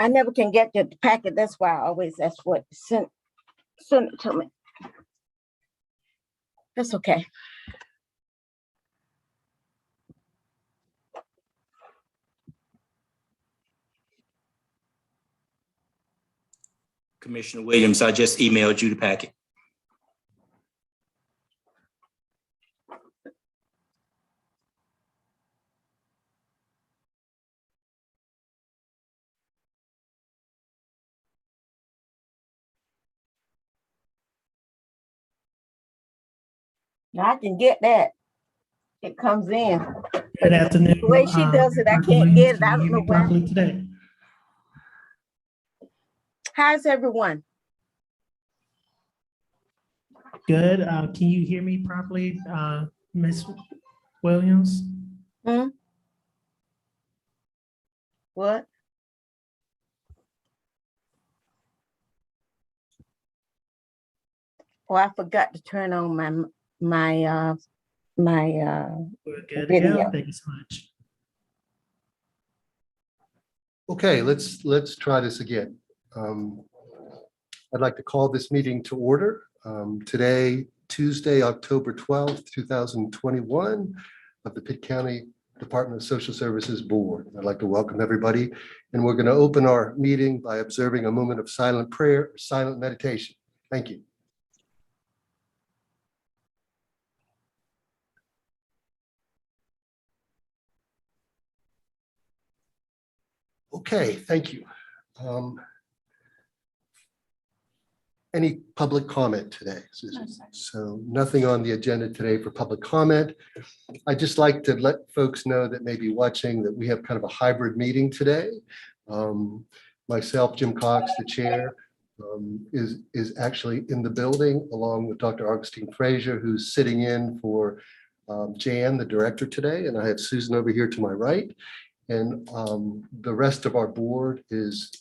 I never can get the packet. That's why I always ask what send it to me. That's okay. Commissioner Williams, I just emailed you the packet. Now I can get that. It comes in. Good afternoon. The way she does it, I can't get it. I don't know why. Properly today. How's everyone? Good. Can you hear me properly, Ms. Williams? What? Oh, I forgot to turn on my We're good to video. go. Thank you so much. Okay, let's try this again. I'd like to call this meeting to order. Today, Tuesday, October 12th, 2021, of the Pitt County Department of Social Services Board. I'd like to welcome everybody, and we're going to open our meeting by observing a moment of silent prayer, silent meditation. Thank you. Okay, thank you. Any public comment today, Susan? No, So nothing on the agenda today for public comment. I'd just like to let folks know that may be watching that we have kind of a hybrid meeting today. Myself, Jim Cox, the chair, is actually in the building along with Dr. Augustine Frazier, who's sitting in for Jan, the director today. And I have Susan over here to my right. And the rest of our board is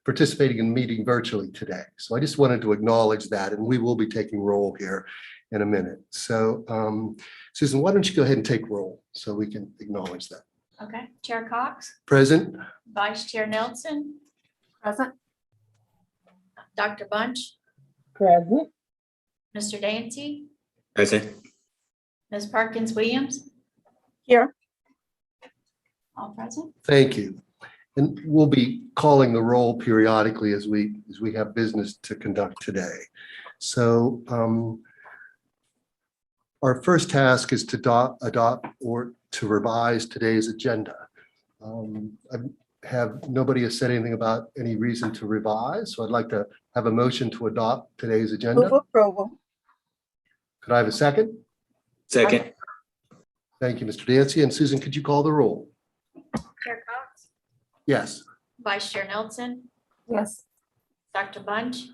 participating in the meeting virtually today. So I just wanted to acknowledge that, and we will be taking roll here in a minute. So Susan, why don't you go ahead and take roll so we can acknowledge that. Okay, Chair Cox, Present. Vice Chair Nelson. Present. Dr. Bunch, Present. Mr. Dancy, Present. Ms. Parkins Williams, Here. all present. Thank you. And we'll be calling the roll periodically as we have business to conduct today. So our first task is to adopt or to revise today's agenda. Nobody has said anything about any reason to revise, so I'd like to have a motion to adopt today's agenda. Move approval. Could I have a second? Second. Thank you, Mr. Dancy. And Susan, could you call the roll? Chair Cox, Yes. Vice Chair Nelson, Yes. Dr. Bunch,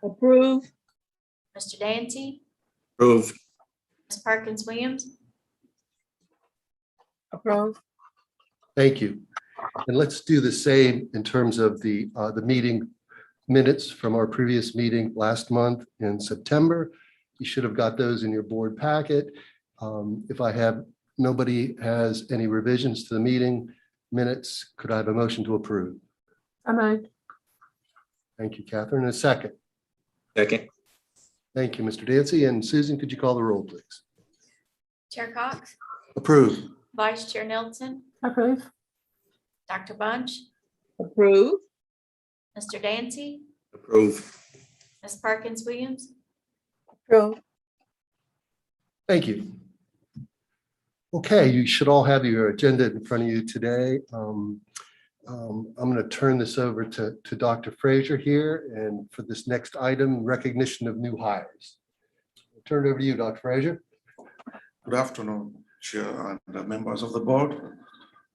Approve. Mr. Dancy, Approve. Ms. Parkins Williams, Approve. Thank you. And let's do the same in terms of the meeting minutes from our previous meeting last month in September. You should have got those in your board packet. If nobody has any revisions to the meeting minutes, could I have a motion to approve? Thank you, Catherine. And a second. Second. Thank you, Mr. Dancy. And Susan, could you call the roll, please? Chair Cox, Approve. Vice Chair Nelson, Approve. Dr. Bunch, Approve. Mr. Dancy, Approve. Ms. Parkins Williams, Approve. Thank you. Okay, you should all have your agenda in front of you today. I'm going to turn this over to Dr. Frazier here, and for this next item, recognition of new hires. I'll turn it over to you, Dr. Frazier. Good afternoon, Chair and members of the board.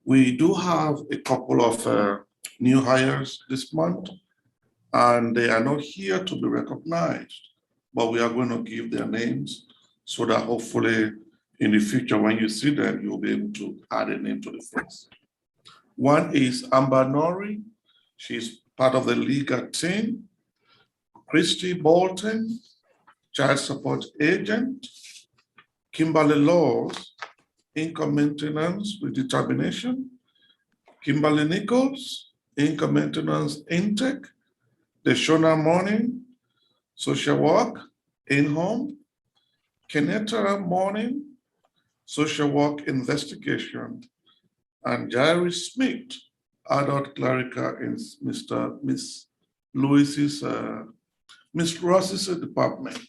We do have a couple of new hires this month, and they are not here to be recognized, but we are going to give their names so that hopefully in the future, when you see them, you'll be able to add a name to the face. One is Amber Nori. She's part of the legal team. Christy Bolton, child support agent. Kimberly Laws, income maintenance with determination. Kimberly Nichols, Income Maintenance Intake, Deshona Morning, Social Work, In-Home, Kenetta Morning, Social Work Investigation, and Jerry Smith, Adult Clerical in Miss Ross's department.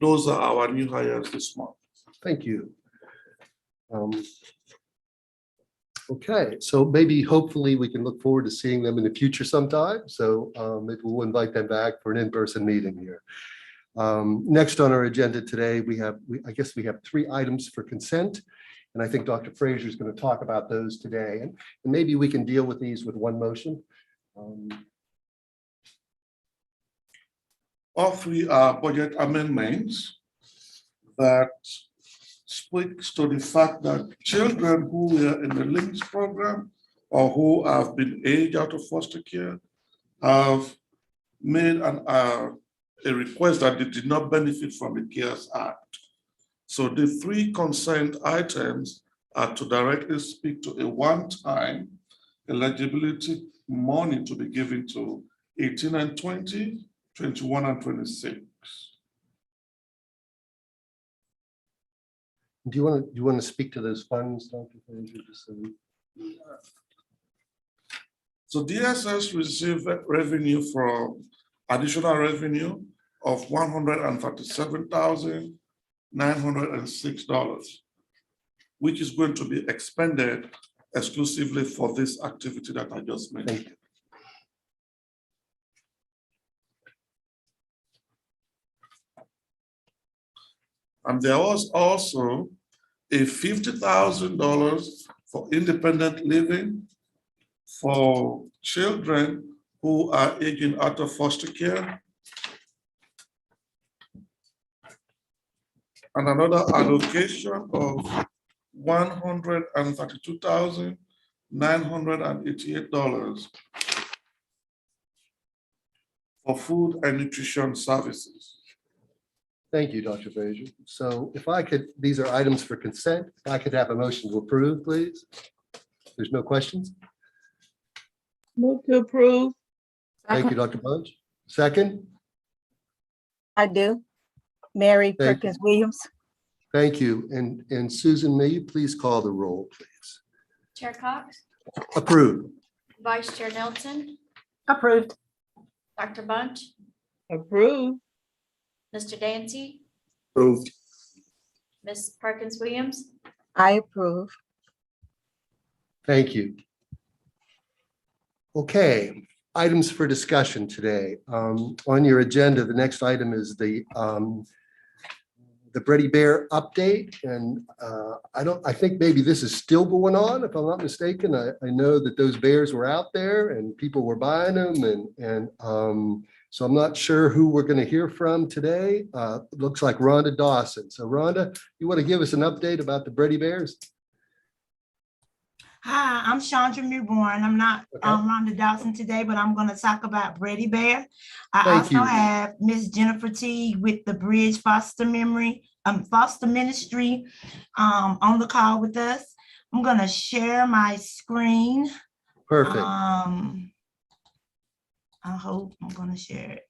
Those are our new hires this month. Thank you. Okay, so maybe hopefully we can look forward to seeing them in the future sometime. So maybe we'll invite them back for an in-person meeting here. Next on our agenda today, I guess we have 3 items for consent. And I think Dr. Fraser is going to talk about those today. And maybe we can deal with these with one motion. All 3 are budget amendments that speaks to the fact that children who were in the LINKS program or who have been aged out of foster care have made a request that they did not benefit from the CARES Act. So the 3 consent items are to directly speak to a one-time eligibility money to be given to 18 and 20, 21 and 26. Do you want to speak to those funds, Dr. Fraser? So DSS received revenue from additional revenue of $137,906, which is going to be expended exclusively for this activity that I just mentioned. And there was also a $50,000 for independent living for children who are aging out of foster care. And another allocation of $132,988 for food and nutrition services. Thank you, Dr. Fraser. So if I could, these are items for consent. If I could have a motion to approve, please. There's no questions. Move to approve. Thank you, Dr. Bunch. Second, I do. Mary Thank you. Perkins Williams. thank you. And Susan, may you please call the roll, please? Chair Cox, Approved. Vice Chair Nelson, Approved. Dr. Bunch, Approve. Mr. Dancy, Approved. Ms. Perkins Williams, I approve. Thank you. Okay, items for discussion today. On your agenda, the next item is the Brady Bear update. And I think maybe this is still going on, if I'm not mistaken. I know that those bears were out there and people were buying them. And so I'm not sure who we're going to hear from today. It looks like Rhonda Dawson. So Rhonda, you want to give us an update about the Brady Bears? Hi, I'm Chandra Newborn. I'm not Okay. Rhonda Dawson today, but I'm going to talk about Brady Bear. I Thank also you. have Miss Jennifer T with the Bridge Foster Ministry on the call with us. I'm going to share my screen. Perfect. I hope I'm going to share it.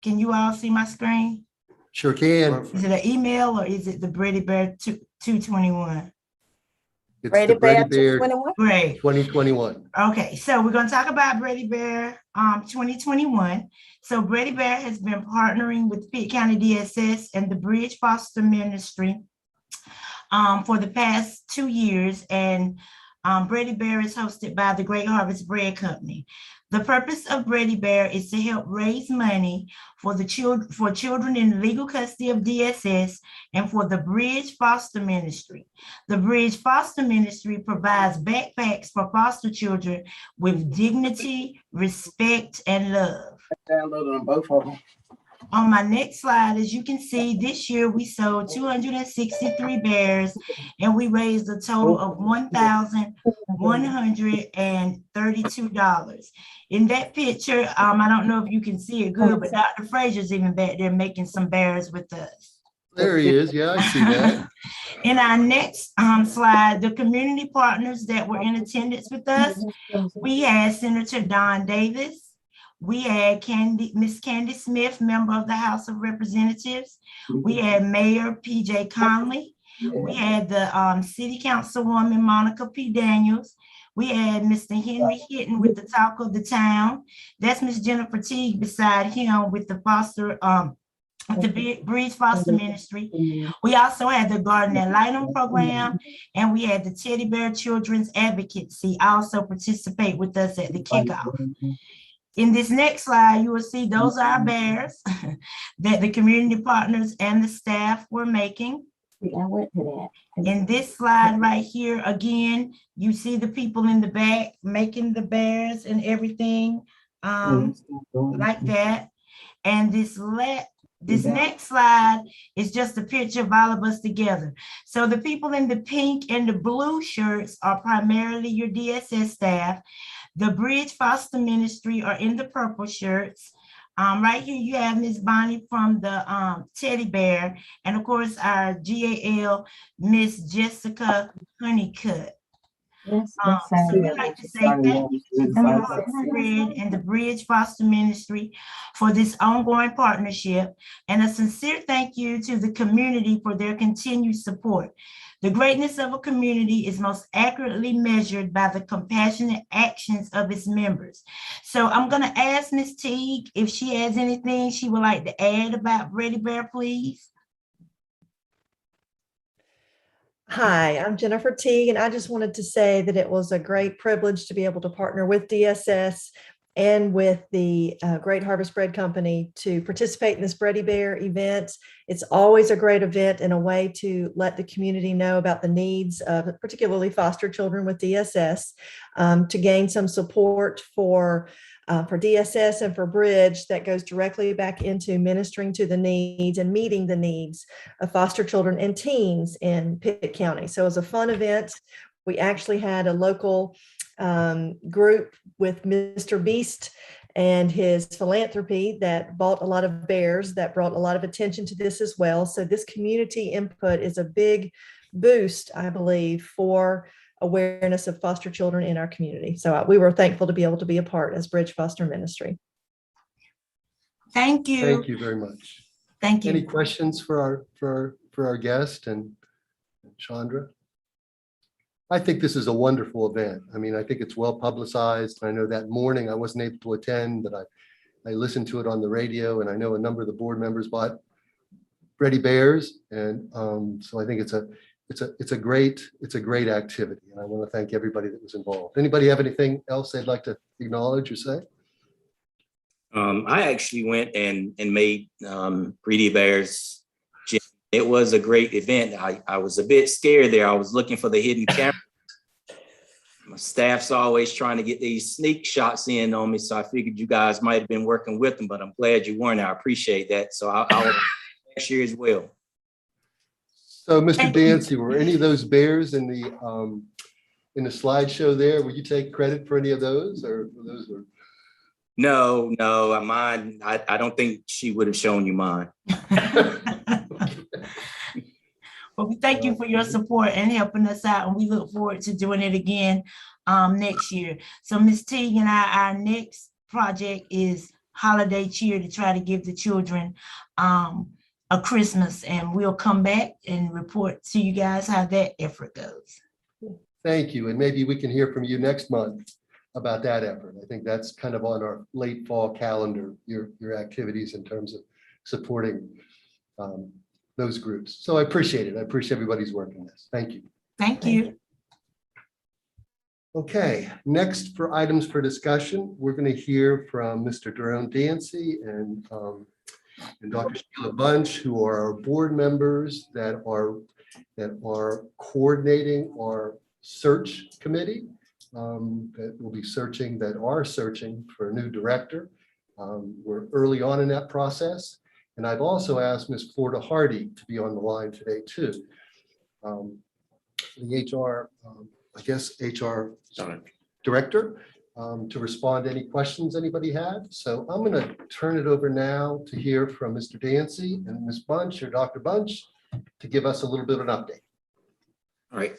Can you all see my screen? Sure can. Is it an email or is it the Brady Bear 221? It's Brady the Brady Bear Bear 21. Great. 2021. Okay, so we're going to talk about Brady Bear 2021. So Brady Bear has been partnering with Pitt County DSS and the Bridge Foster Ministry for the past 2 years. And Brady Bear is hosted by the Great Harvest Bread Company. The purpose of Brady Bear is to help raise money for children in legal custody of DSS and for the Bridge Foster Ministry. The Bridge Foster Ministry provides backpacks for foster children with dignity, respect, and love. Downloaded on both of them. On my next slide, as you can see, this year we sold 263 bears and we raised a total of $1,132. In that picture, I don't know if you can see it good, but Dr. Fraser's even back there making some bears with us. There he is. Yeah, I see that. In our next slide, the community partners that were in attendance with us, we had Senator Don Davis. We had Miss Candy Smith, member of the House of Representatives. We had Mayor P.J. Conley. We had the City Councilwoman Monica P. Daniels. We had Mr. Henry Hitton with the talk of the town. That's Miss Jennifer Teague beside him with the Bridge Foster Ministry. We also had the Garden and Lighting Program, and we had the Teddy Bear Children's Advocacy also participate with us at the kickoff. In this next slide, you will see those are our bears that the community partners and the staff were making. I went to that. In this slide right here, again, you see the people in the back making the bears and everything like that. And this next slide is just a picture of all of us together. So the people in the pink and the blue shirts are primarily your DSS staff. The Bridge Foster Ministry are in the purple shirts. Right here, you have Miss Bonnie from the Teddy Bear, and of course, our GAL, Miss Jessica Honeycutt. So we'd like to say thank you to the Hearts Red and the Bridge Foster Ministry for this ongoing partnership, and a sincere thank you to the community for their continued support. The greatness of a community is most accurately measured by the compassionate actions of its members. So I'm going to ask Ms. Teague if she has anything she would like to add about Ready Bear, please. Hi, I'm Jennifer Teague, and I just wanted to say that it was a great privilege to be able to partner with DSS and with the Great Harvest Bread Company to participate in this Bready Bear event. It's always a great event and a way to let the community know about the needs of particularly foster children with DSS, to gain some support for DSS and for Bridge that goes directly back into ministering to the needs and meeting the needs of foster children and teens in Pitt County. So it was a fun event. We actually had a local group with Mr. Beast and his philanthropy that bought a lot of bears that brought a lot of attention to this as well. So this community input is a big boost, I believe, for awareness of foster children in our community. So we were thankful to be able to be a part as Bridge Foster Ministry. Thank you. Thank you very much. Thank you. Any questions for our guest and Chandra? I think this is a wonderful event. I mean, I think it's well publicized. I know that morning I wasn't able to attend, but I listened to it on the radio, and I know a number of the board members bought Bready Bears, and so I think it's a great activity, and I want to thank everybody that was involved. Anybody have anything else they'd like to acknowledge or say? I actually went and made Bready Bears. It was a great event. I was a bit scared there. I was looking for the hidden camera. My staff's always trying to get these sneak shots in on me, so I figured you guys might have been working with them, but I'm glad you weren't. I appreciate that. So I'll next year as well. So, Mr. Dancy, were any of those bears in the slideshow there? Would you take credit for any of those, or those were? No, mine. I don't think she would have shown you mine. Well, we thank you for your support and helping us out, and we look forward to doing it again next year. So Ms. Teague and our next project is Holiday Cheer to try to give the children a Christmas, and we'll come back and report to you guys how that effort goes. Thank you. And maybe we can hear from you next month about that effort. I think that's kind of on our late fall calendar, your activities in terms of supporting those groups. So I appreciate it. I appreciate everybody's work on this. Thank you. Thank you. Okay, next for items for discussion, we're going to hear from Mr. Jerome Dancy and Dr. Sheila Bunch, who are our board members that are coordinating our search committee that will be searching for a new director. We're early on in that process. And I've also asked Ms. Florida Hardy to be on the line today too. The HR, HR director. to respond to any questions anybody had. So I'm going to turn it over now to hear from Mr. Dancy and Ms. Bunch or Dr. Bunch to give us a little bit of an update. All right.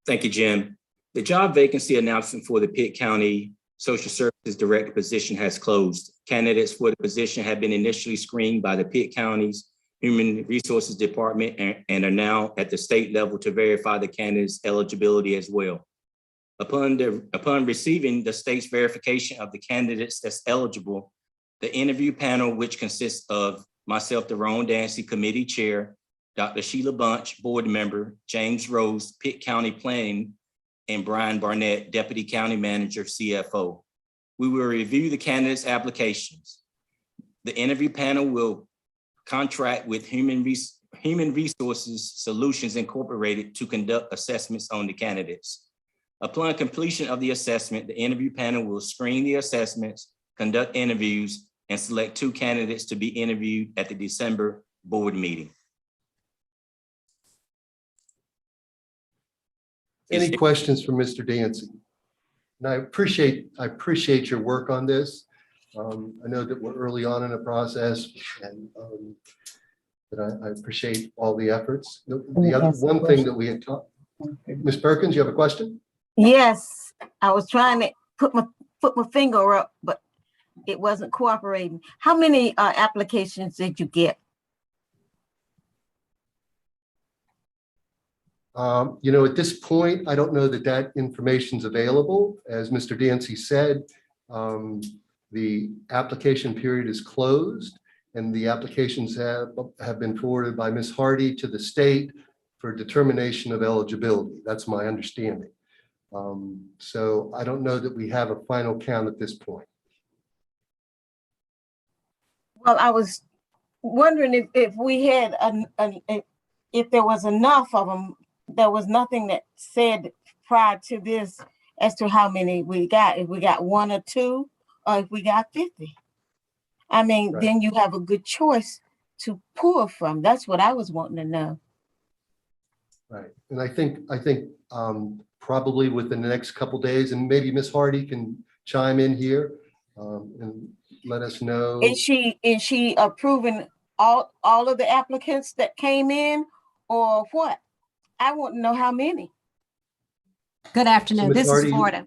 Thank you, Jim. The job vacancy announcement for the Pitt County Social Services Director position has closed. Candidates for the position have been initially screened by the Pitt County's Human Resources Department and are now at the state level to verify the candidate's eligibility as well. Upon receiving the state's verification of the candidates that's eligible, the interview panel, which consists of myself, the Ron Dancy Committee Chair, Dr. Sheila Bunch, Board Member, James Rose, Pitt County Planning, and Brian Barnett, Deputy County Manager, CFO. We will review the candidates' applications. The interview panel will contract with Human Resources Solutions Incorporated to conduct assessments on the candidates. Upon completion of the assessment, the interview panel will screen the assessments, conduct interviews, and select 2 candidates to be interviewed at the December board meeting. Any questions for Mr. Dancy? And I appreciate your work on this. I know that we're early on in the process, and but I appreciate all the efforts. The other one thing that we had talked, Ms. Perkins, you have a question? Yes, I was trying to put my finger up, but it wasn't cooperating. How many applications did you get? You know, at this point, I don't know that that information's available. As Mr. Dancy said, the application period is closed and the applications have been forwarded by Ms. Hardy to the state for determination of eligibility. That's my understanding. So I don't know that we have a final count at this point. Well, I was wondering if we had if there was enough of them. There was nothing that said prior to this as to how many we got. If we got 1 or 2, or if we got 50. I mean, Right. Then you have a good choice to pull from. That's what I was wanting to know. Right. And I think probably within the next couple days, and maybe Ms. Hardy can chime in here and let us know. Is she approving all of the applicants that came in, or what? I want to know how many. Good afternoon. Ms. This is Hardy, Florida.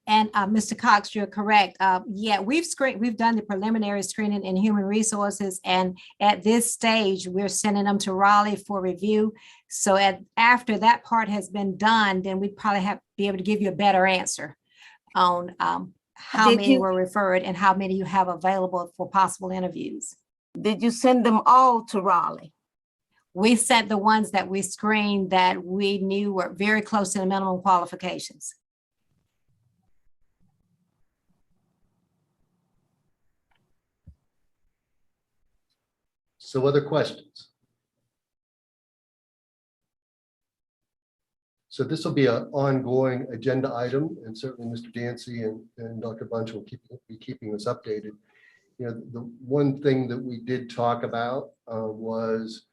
And Mr. Cox, you're correct. Yeah, we've done the preliminary screening in human resources, and at this stage, we're sending them to Raleigh for review. So after that part has been done, then we'd probably be able to give you a better answer on how many were referred and how many you have available for possible interviews. Did you send them all to Raleigh? We sent the ones that we screened that we knew were very close to the minimum qualifications. So other questions? So this will be an ongoing agenda item, and certainly Mr. Dancy and Dr. Bunch will be keeping us updated. You know, the one thing that we did talk about was,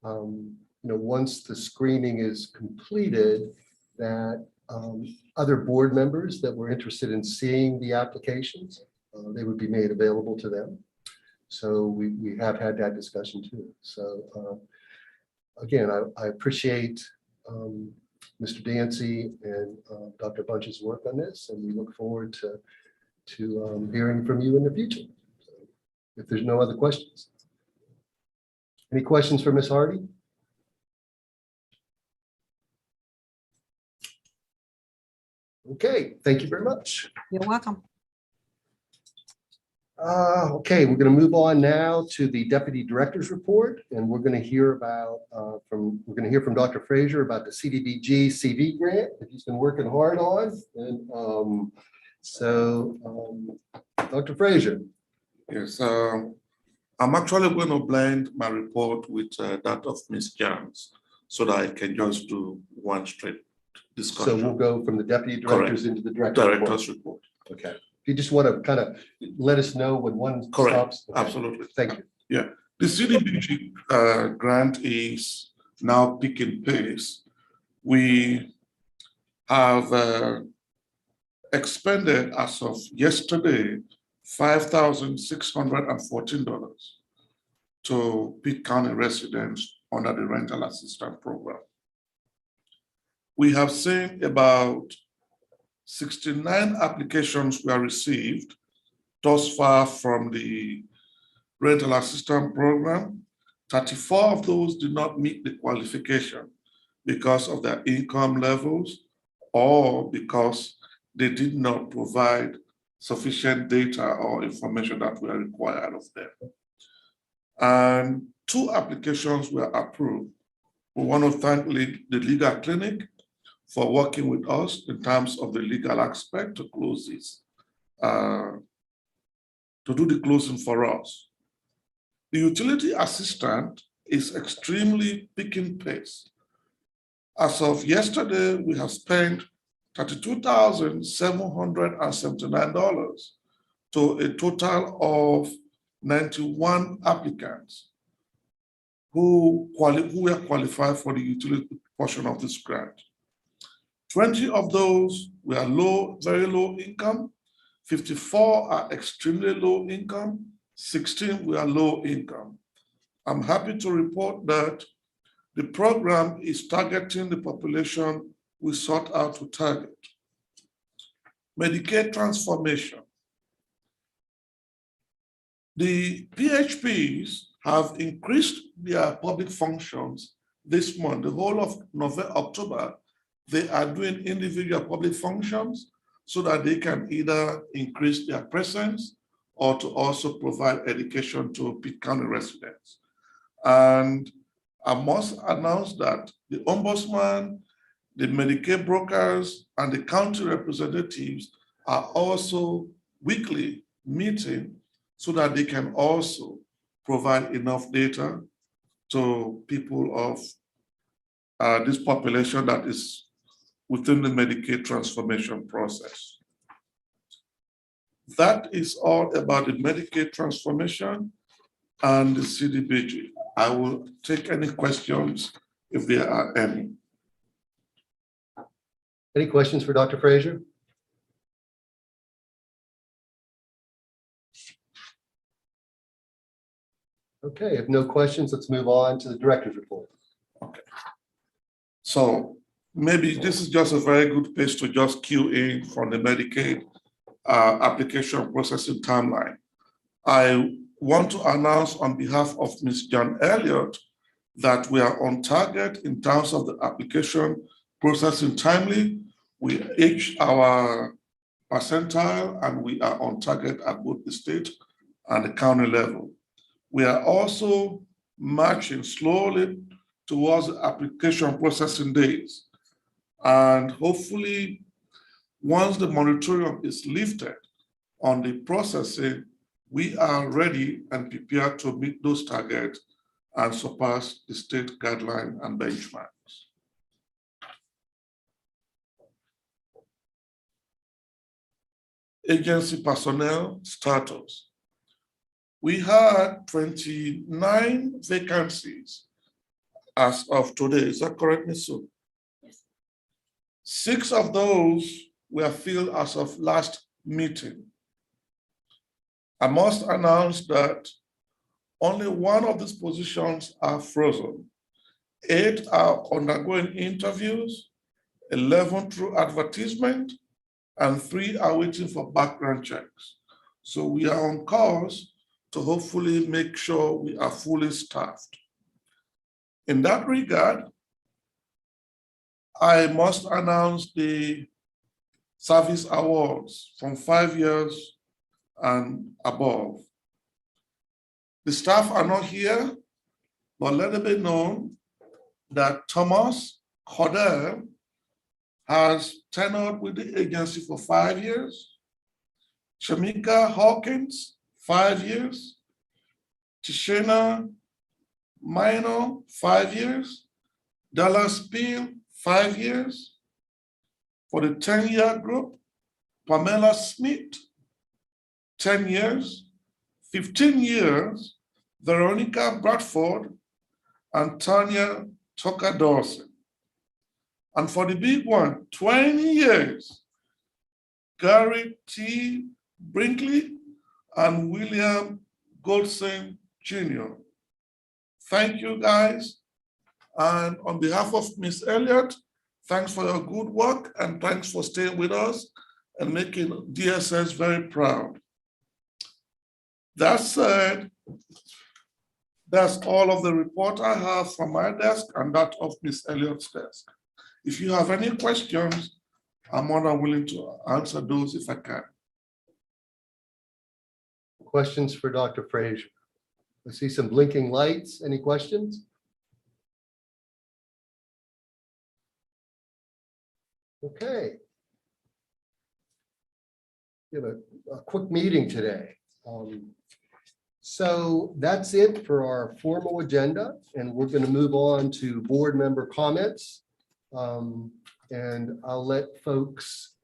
you know, once the screening is completed, that other board members that were interested in seeing the applications, they would be made available to them. So we have had that discussion too. So again, I appreciate Mr. Dancy and Dr. Bunch's work on this, and we look forward to hearing from you in the future. So if there's no other questions. Any questions for Ms. Hardy? Okay, thank you very much. You're welcome. Okay, we're going to move on now to the Deputy Director's report, and we're going to hear about from Dr. Frazier about the CDBG CV grant that he's been working hard on. And Dr. Frazier. Yes, I'm actually going to blend my report with that of Ms. Jones so that I can just do one straight discussion. So we'll go from the Deputy Directors into the Director's report. Okay. If you just want to kind of let us know when one stops. Okay. Absolutely. Thank you. Yeah, the CDBG grant is now picking pace. We have expended as of yesterday $5,614 to Pitt County residents under the rental assistance program. We have seen about 69 applications were received thus far from the rental assistance program. 34 of those did not meet the qualification because of their income levels or because they did not provide sufficient data or information that were required of them. And 2 applications were approved. We want to thank the legal clinic for working with us in terms of the legal aspect to close this, to do the closing for us. The utility assistant is extremely picking pace. As of yesterday, we have spent $32,779 to a total of 91 applicants who were qualified for the utility portion of this grant. 20 of those were low, very low income, 54 are extremely low income, 16 were low income. I'm happy to report that the program is targeting the population we sought out to target. Medicaid transformation. The PHPs have increased their public functions this month. The whole of November, October, they are doing individual public functions so that they can either increase their presence or to also provide education to Pitt County residents. And I must announce that the Ombudsman, the Medicaid brokers, and the county representatives are also weekly meeting so that they can also provide enough data to people of this population that is within the Medicaid transformation process. That is all about the Medicaid transformation and the CDBG. I will take any questions if there are any. Any questions for Dr. Frazier? Okay, if no questions, let's move on to the director's report. Okay. So maybe this is just a very good place to just cue in from the Medicaid application processing timeline. I want to announce on behalf of Ms. John Elliott that we are on target in terms of the application processing timely. We reach our percentile and we are on target at both the state and the county level. We are also marching slowly towards the application processing days. And hopefully, once the moratorium is lifted on the processing, we are ready and prepared to meet those targets and surpass the state guideline and benchmarks. Agency personnel status. We had 29 vacancies as of today. Is that correct, Ms. Sue? Yes. 6 of those were filled as of last meeting. I must announce that only 1 of these positions are frozen. 8 are undergoing interviews, 11 through advertisement, and 3 are waiting for background checks. So we are on course to hopefully make sure we are fully staffed. In that regard, I must announce the service awards from 5 years and above. The staff are not here, but let it be known that Thomas Cordell has tenured with the agency for 5 years. Shamika Hawkins, 5 years. Tishena Minor, 5 years. Dallas Peel, 5 years. For the 10-year group, Pamela Smith, 10 years. 15 years, Veronica Bradford and Tanya Tucker Dawson. And for the big one, 20 years, Gary T. Brinkley, and William Goldson Jr. Thank you, guys. And on behalf of Ms. Elliott, thanks for your good work and thanks for staying with us and making DSS very proud. That said, that's all of the report I have from my desk and that of Ms. Elliott's desk. If you have any questions, I'm more than willing to answer those if I can. Questions for Dr. Frazier? I see some blinking lights. Any questions? Okay. We have a quick meeting today. So that's it for our formal agenda, and we're going to move on to board member comments. And I'll let folks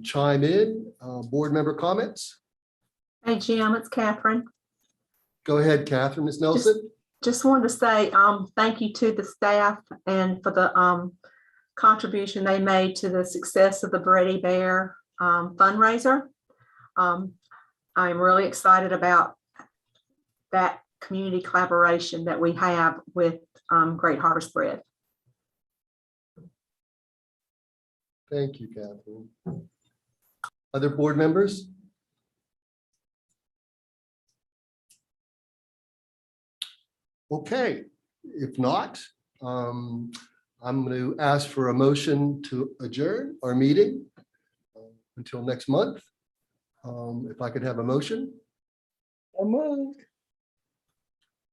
chime in. Board member comments. Hey, Jim, it's Catherine. Go ahead, Catherine. Ms. Nelson. Just wanted to say thank you to the staff and for the contribution they made to the success of the Brady Bear fundraiser. I'm really excited about that community collaboration that we have with Great Harvest Bread. Thank you, Catherine. Other board members? Okay, if not, I'm going to ask for a motion to adjourn our meeting until next month. If I could have a motion. So moved.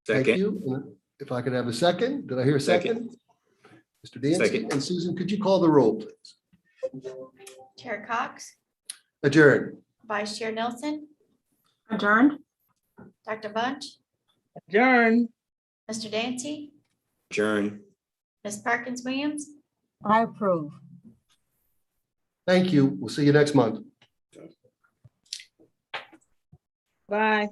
Thank Second. you. And if I could have a second. Did I hear a second? Mr. Dancy Second. and Susan, could you call the roll, please? Chair Cox, Adjourn. Vice Chair Nelson, Adjourned. Dr. Bunch, Adjourn. Mr. Dancy, Adjourn. Ms. Perkins Williams. I approve. Thank you. We'll see you next month. Bye.